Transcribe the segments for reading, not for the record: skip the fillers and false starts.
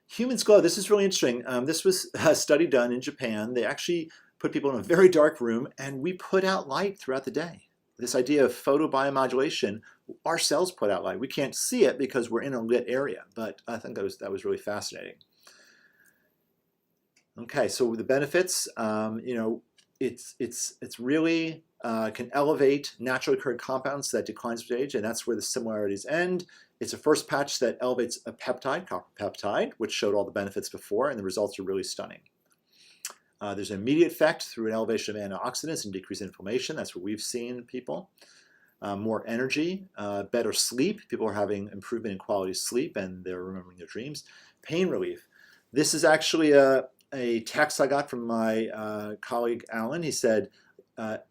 Humans glow. This is really interesting. This was a study done in Japan. They actually put people in a very dark room and we put out light throughout the day. This idea of photobiomodulation, our cells put out light. We can't see it because we're in a lit area, but I think that was really fascinating. Okay, so the benefits, it's really can elevate naturally occurring compounds that declines with age, and that's where the similarities end. It's a first patch that elevates a peptide, copper peptide, which showed all the benefits before, and the results are really stunning. There's an immediate effect through an elevation of antioxidants and decreased inflammation. That's what we've seen in people. More energy, better sleep. People are having improvement in quality of sleep and they're remembering their dreams. Pain relief. This is actually a text I got from my colleague Alan. He said,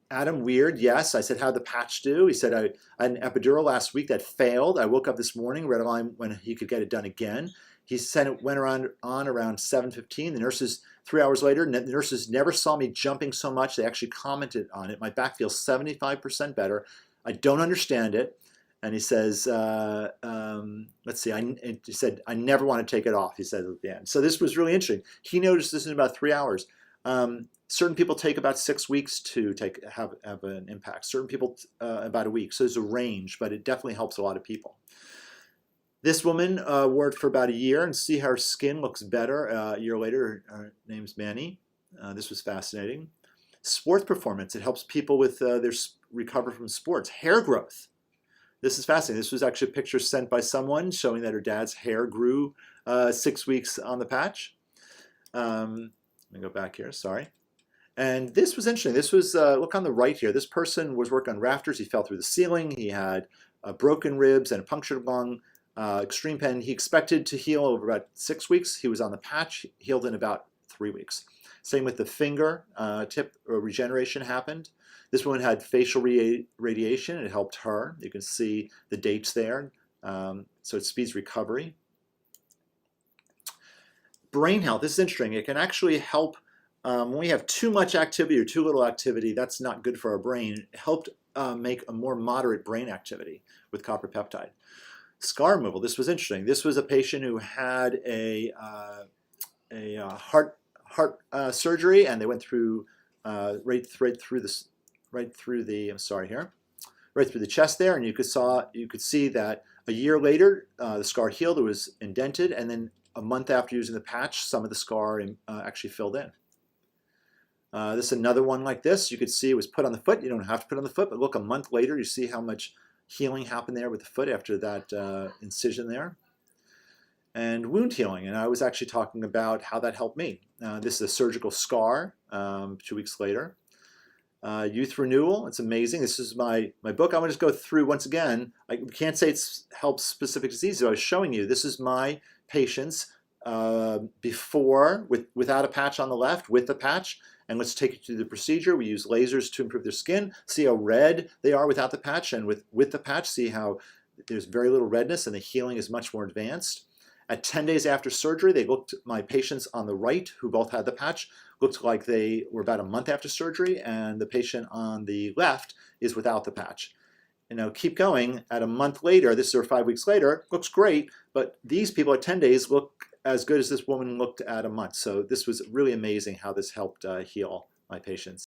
Adam, weird, yes. I said, how'd the patch do? He said, I had an epidural last week that failed. I woke up this morning, read a line when he could get it done again. He said it went on around 7:15. The nurses, 3 hours later, the nurses never saw me jumping so much. They actually commented on it. My back feels 75% better. I don't understand it. And he says, let's see, he said, I never want to take it off, he said at the end. So this was really interesting. He noticed this in about 3 hours. Certain people take about 6 weeks to have an impact. Certain people about a week. So there's a range, but it definitely helps a lot of people. This woman wore it for about a year and see how her skin looks better a year later. Her name's Manny. This was fascinating. Sports performance. It helps people with their recover from sports. Hair growth. This is fascinating. This was actually a picture sent by someone showing that her dad's hair grew 6 weeks on the patch. Let me go back here, sorry. And this was interesting. This was, look on the right here. This person was working on rafters. He fell through the ceiling. He had broken ribs and a punctured lung, extreme pain. He expected to heal over about 6 weeks. He was on the patch, healed in about 3 weeks. Same with the finger tip regeneration happened. This woman had facial radiation. It helped her. You can see the dates there. So it speeds recovery. Brain health. This is interesting. It can actually help when we have too much activity or too little activity. That's not good for our brain. It helped make a more moderate brain activity with copper peptide. Scar removal. This was interesting. This was a patient who had a heart surgery, and they went through right through the chest there, and you could see that a year later the scar healed. It was indented, and then a month after using the patch, some of the scar actually filled in. This is another one like this. You could see it was put on the foot. You don't have to put it on the foot, but look, a month later, you see how much healing happened there with the foot after that incision there. And wound healing, and I was actually talking about how that helped me. This is a surgical scar 2 weeks later. Youth renewal, it's amazing. This is my book. I'm going to just go through once again. I can't say it helps specific diseases. I was showing you, this is my patients before without a patch on the left, with the patch. And let's take you through the procedure. We use lasers to improve their skin. See how red they are without the patch, and with the patch, see how there's very little redness and the healing is much more advanced. At 10 days after surgery, my patients on the right, who both had the patch, looked like they were about a month after surgery, and the patient on the left is without the patch. Keep going. At a month later, this is 5 weeks later, looks great, but these people at 10 days look as good as this woman looked at a month. So this was really amazing how this helped heal my patients.